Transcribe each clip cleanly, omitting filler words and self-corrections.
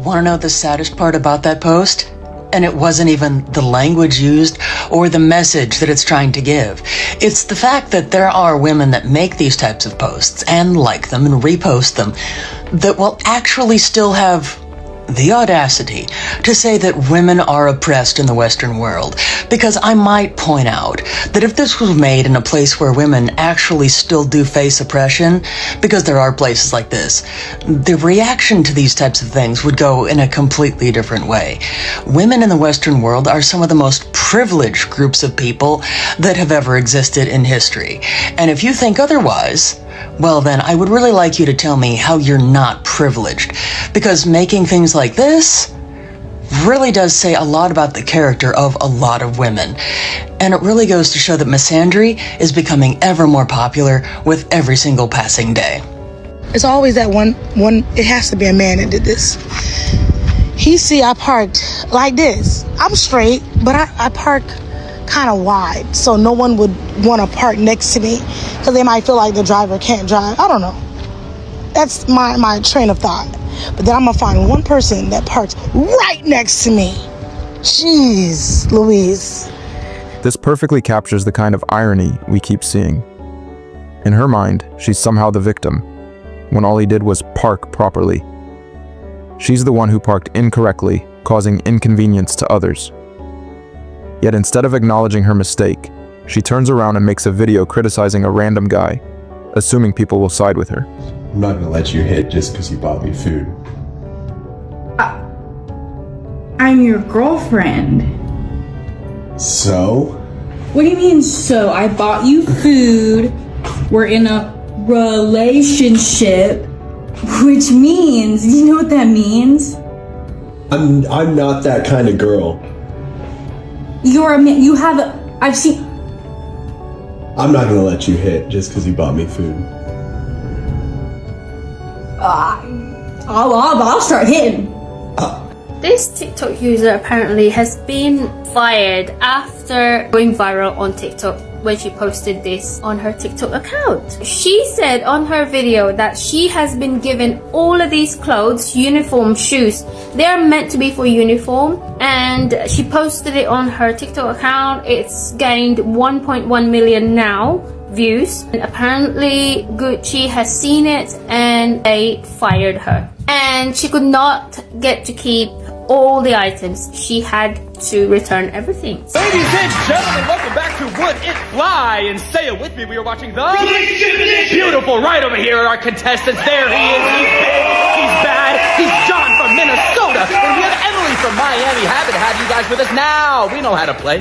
Want to know the saddest part about that post? And it wasn't even the language used or the message that it's trying to give. It's the fact that there are women that make these types of posts and like them and repost them that will actually still have the audacity to say that women are oppressed in the Western world. Because I might point out that if this was made in a place where women actually still do face oppression, because there are places like this, the reaction to these types of things would go in a completely different way. Women in the Western world are some of the most privileged groups of people that have ever existed in history. And if you think otherwise, well then, I would really like you to tell me how you're not privileged, because making things like this really does say a lot about the character of a lot of women. And it really goes to show that misandry is becoming ever more popular with every single passing day. It's always that one, it has to be a man that did this. He see I parked like this. I'm straight, but I park kind of wide, so no one would want to park next to me because they might feel like the driver can't drive. I don't know. That's my train of thought. But then I'm gonna find one person that parks right next to me. Jeez Louise. This perfectly captures the kind of irony we keep seeing. In her mind, she's somehow the victim, when all he did was park properly. She's the one who parked incorrectly, causing inconvenience to others. Yet instead of acknowledging her mistake, she turns around and makes a video criticizing a random guy, assuming people will side with her. I'm not gonna let you hit just because you bought me food. I'm your girlfriend. So? What do you mean, so? I bought you food. We're in a relationship, which means, you know what that means? I'm not that kind of girl. You're a man. You have a. I've seen. I'm not gonna let you hit just because you bought me food. I'll start hitting. This TikTok user apparently has been fired after going viral on TikTok when she posted this on her TikTok account. She said on her video that she has been given all of these clothes, uniform, shoes. They are meant to be for uniform, and she posted it on her TikTok account. It's gained 1.1 million now views, and apparently Gucci has seen it and they fired her, and she could not get to keep all the items. She had to return everything. Ladies and gentlemen, welcome back to Would It Fly? And say it with me, we are watching the Relationship Edition. Beautiful, right over here are our contestants. There he is, he's big, he's bad, he's John from Minnesota, and we have Emily from Miami. Happy to have you guys with us now. We know how to play.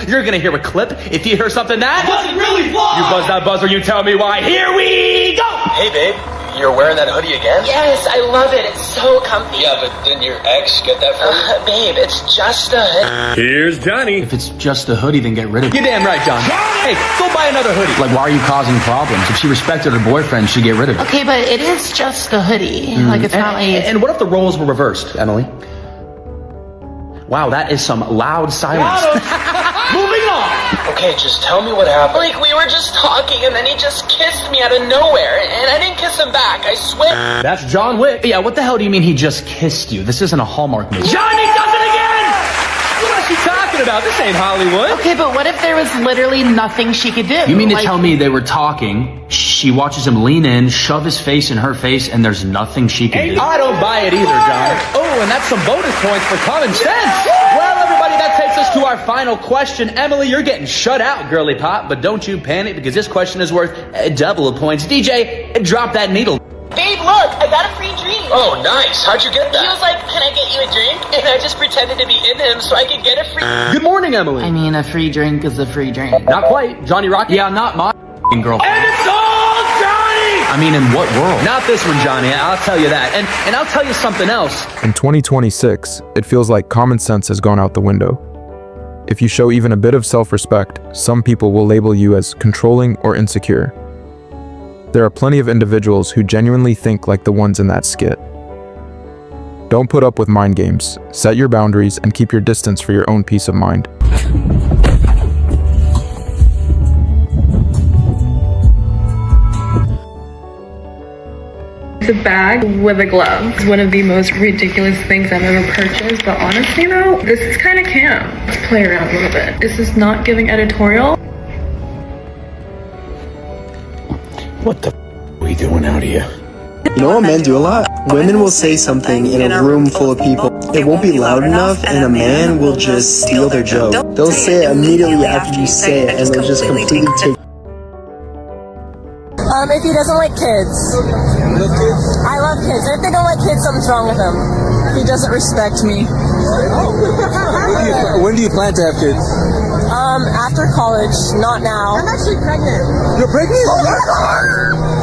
You're gonna hear a clip. If you hear something that wasn't really fly, you buzz that buzzer, you tell me why. Here we go! Hey babe, you're wearing that hoodie again? Yes, I love it. It's so comfy. Yeah, but didn't your ex get that for you? Babe, it's just a hoodie. Here's Johnny. If it's just a hoodie, then get rid of it. You're damn right, John. Hey, go buy another hoodie. Like, why are you causing problems? If she respected her boyfriend, she'd get rid of it. Okay, but it is just a hoodie. Like, it's not like... And what if the roles were reversed, Emily? Wow, that is some loud silence. Moving on. Okay, just tell me what happened. Like, we were just talking, and then he just kissed me out of nowhere, and I didn't kiss him back, I swear. That's John Wick. Yeah, what the hell do you mean he just kissed you? This isn't a Hallmark movie. Johnny does it again! What is she talking about? This ain't Hollywood. Okay, but what if there was literally nothing she could do? You mean to tell me they were talking, she watches him lean in, shove his face in her face, and there's nothing she can do? I don't buy it either, John. Oh, and that's some bonus points for common sense. Well, everybody, that takes us to our final question. Emily, you're getting shut out, girly pop, but don't you panic because this question is worth double the points. DJ, drop that needle. Babe, look, I got a free drink. Oh, nice. How'd you get He that? was like, can I get you a drink? And I just pretended to be in him so I could get a free... Good morning, Emily. I mean, a free drink is a free drink. Not quite. Johnny Rocket. Yeah, not my girlfriend. And it's all Johnny! I mean, in what world? Not this one, Johnny. I'll tell you that. And I'll tell you something else. In 2026, it feels like common sense has gone out the window. If you show even a bit of self-respect, some people will label you as controlling or insecure. There are plenty of individuals who genuinely think like the ones in that skit. Don't put up with mind games, set your boundaries, and keep your distance for your own peace of mind. It's a bag with a glove. It's one of the most ridiculous things I've ever purchased, but honestly though, this is kind of camp. Let's play around a little bit. This is not giving editorial. What the are we doing out here? You know what men do a lot? Women will say something in a room full of people. It won't be loud enough and a man will just steal their joke. They'll say it immediately after you say it and they'll just completely take. If he doesn't like kids. I love kids. If they don't like kids, something's wrong with him. He doesn't respect me. When do you plan to have kids? After college, not now. I'm actually pregnant. You're pregnant?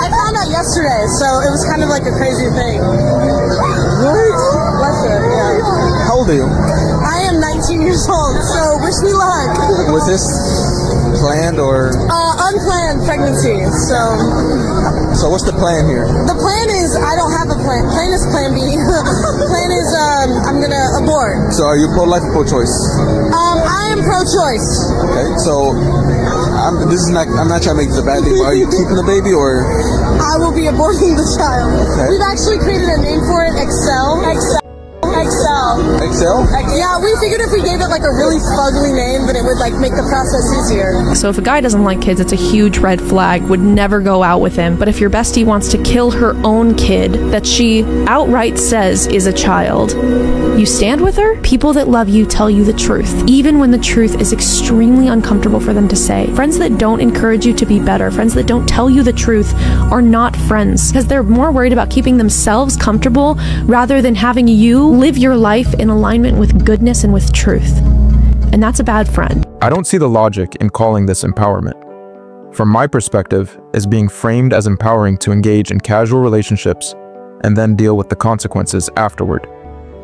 I found out yesterday, so it was kind of like a crazy thing. What? Bless it, yeah. How old are you? I am 19 years old, so wish me luck. Was this planned or? Unplanned pregnancy, so. So what's the plan here? The plan is, I don't have a plan. Plan is plan B. Plan is, I'm gonna abort. So are you pro-life or pro-choice? I am pro-choice. Okay, so I'm not trying to make this a bad thing, but are you keeping the baby or? I will be aborting the child. Okay. We've actually created a name for it, Excel. Excel? Yeah, we figured if we gave it like a really fugly name, then it would like make the process easier. So if a guy doesn't like kids, it's a huge red flag, would never go out with him. But if your bestie wants to kill her own kid that she outright says is a child, you stand with her? People that love you tell you the truth, even when the truth is extremely uncomfortable for them to say. Friends that don't encourage you to be better, friends that don't tell you the truth are not friends, because they're more worried about keeping themselves comfortable rather than having you live your life in alignment with goodness and with truth. And that's a bad friend. I don't see the logic in calling this empowerment. From my perspective, as being framed as empowering to engage in casual relationships and then deal with the consequences afterward,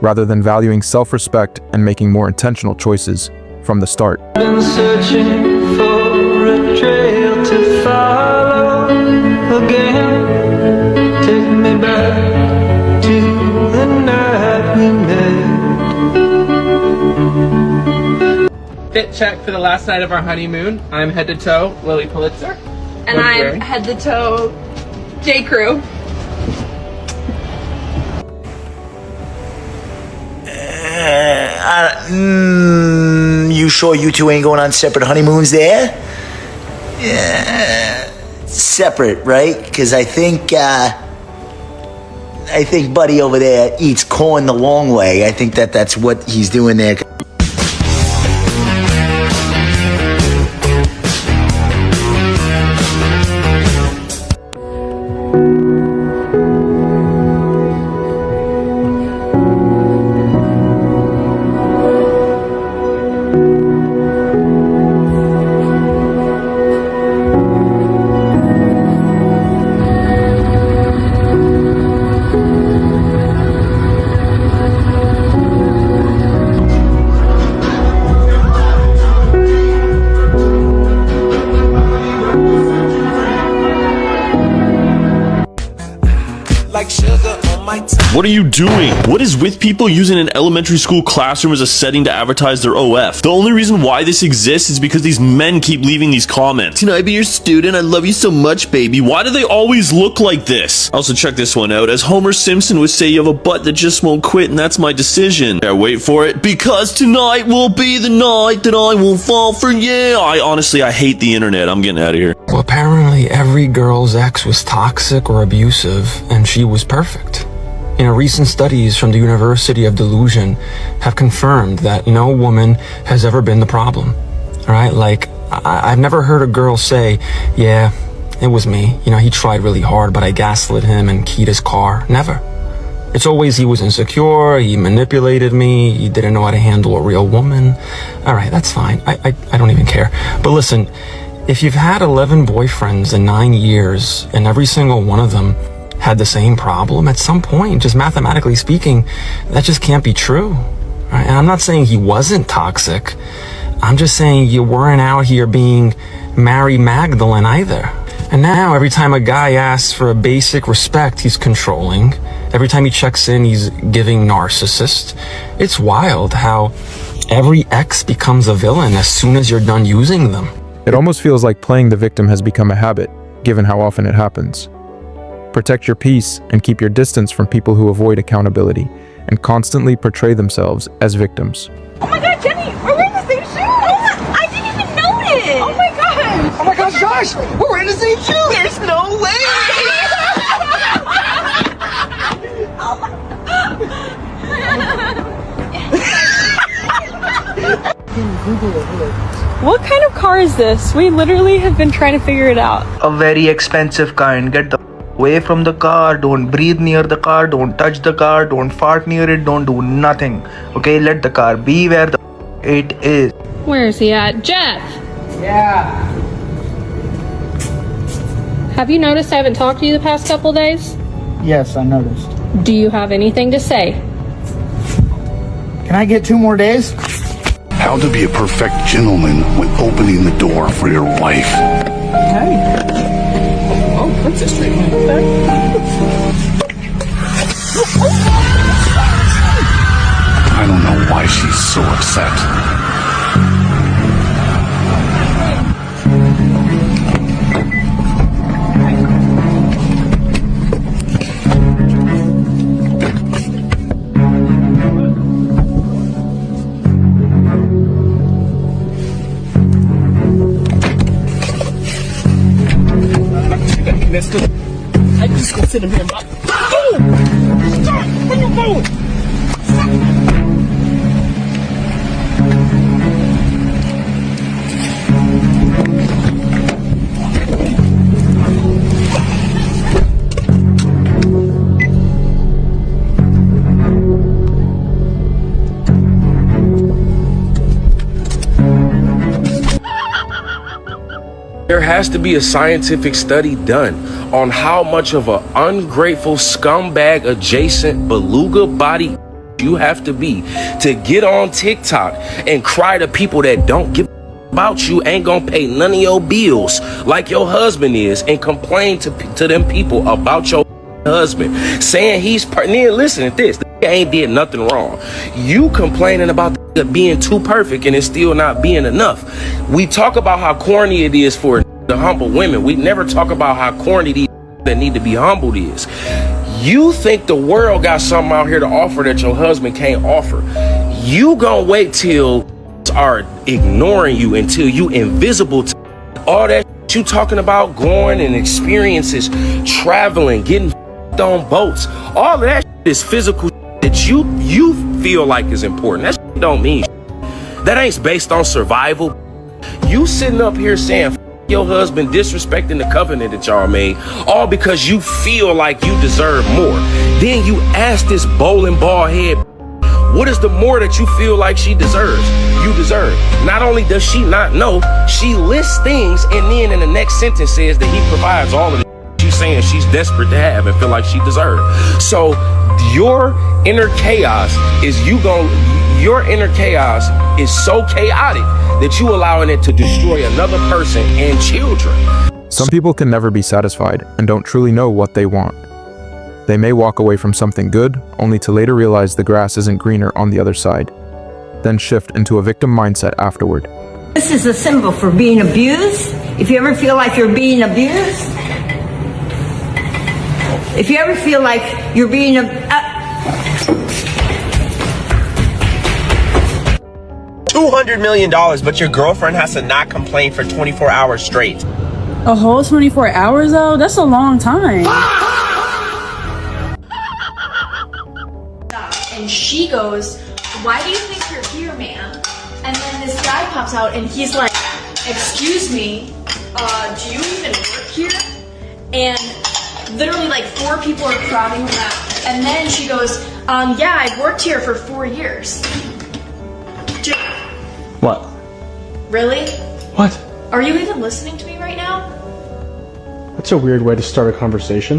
rather than valuing self-respect and making more intentional choices from the start. Been searching for a trail to follow again. Take me back to the night we met. Fit check for the last night of our honeymoon. I'm head to toe Lily Pulitzer. And I'm head to toe J. Crew. You sure you two ain't going on separate honeymoons there? Yeah, separate, right? Because I think Buddy over there eats corn the long way. I think that's what he's doing there. What are you doing? What is with people using an elementary school classroom as a setting to advertise their OF? The only reason why this exists is because these men keep leaving these comments. Can I be your student? I love you so much, baby. Why do they always look like this? Also, check this one out. As Homer Simpson would say, you have a butt that just won't quit, and that's my decision. Yeah, wait for it. Because tonight will be the night that I will fall for you. I hate the internet. I'm getting out of here. Well, apparently every girl's ex was toxic or abusive, and she was perfect. You know, recent studies from the University of Delusion have confirmed that no woman has ever been the problem. All right, like I've never heard a girl say, yeah, it was me. You know, he tried really hard, but I gaslit him and keyed his car. Never. It's always he was insecure, he manipulated me, he didn't know how to handle a real woman. All right, that's fine. I don't even care. But listen, if you've had 11 boyfriends in 9 years and every single one of them had the same problem, at some point, just mathematically speaking, that just can't be true. Right? And I'm not saying he wasn't toxic. I'm just saying you weren't out here being Mary Magdalene either. And now every time a guy asks for a basic respect, he's controlling. Every time he checks in, he's giving narcissist. It's wild how every ex becomes a villain as soon as you're done using them. It almost feels like playing the victim has become a habit, given how often it happens. Protect your peace and keep your distance from people who avoid accountability and constantly portray themselves as victims. Oh my god, Jenny, we're wearing the same shoes! I didn't even notice! Oh my god! Oh my gosh, Josh! We're wearing the same shoes! There's no way! What kind of car is this? We literally have been trying to figure it out. A very expensive kind. Get the away from the car. Don't breathe near the car. Don't touch the car. Don't fart near it. Don't do nothing. Okay, let the car be where the it is. Where is he at? Jeff! Yeah. Have you noticed I haven't talked to you the past couple days? Yes, I noticed. Do you have anything to say? Can I get 2 more days? How to be a perfect gentleman when opening the door for your wife. Hey. Oh, princess treatment. I don't know why she's so upset. I just go sit in here. Boom! Stop! Where you going? There has to be a scientific study done on how much of an ungrateful scumbag adjacent beluga body you have to be to get on TikTok and cry to people that don't give about you, ain't gonna pay none of your bills like your husband is, and complain to them people about your husband, saying he's listen to this, the ain't did nothing wrong. You complaining about being too perfect and it's still not being enough. We talk about how corny it is for the humble women. We never talk about how corny these that need to be humbled is. You think the world got something out here to offer that your husband can't offer. You gonna wait till are ignoring you until you invisible to all that you talking about, going and experiences, traveling, getting on boats. All of that is physical that you feel like is important. That don't mean that ain't based on survival. You sitting up here saying your husband, disrespecting the covenant that y'all made, all because you feel like you deserve more. Then you ask this bowling ball head, what is the more that you feel like she deserves? You deserve. Not only does she not know, she lists things and then in the next sentence says that he provides all of it. She's saying she's desperate to have and feel like she deserves. So your inner chaos is your inner chaos is so chaotic that you allowing it to destroy another person and children. Some people can never be satisfied and don't truly know what they want. They may walk away from something good, only to later realize the grass isn't greener on the other side, then shift into a victim mindset afterward. This is a symbol for being abused. If you ever feel like you're being abused, if you ever feel like you're being $200 million, but your girlfriend has to not complain for 24 hours straight. A whole 24 hours though? That's a long time. And she goes, why do you think you're here, man? And then this guy pops out and he's like, excuse me, do you even work here? And literally like 4 people are crowding around. And then she goes, yeah, I've worked here for 4 years. What? Really? What? Are you even listening to me right now? That's a weird way to start a conversation.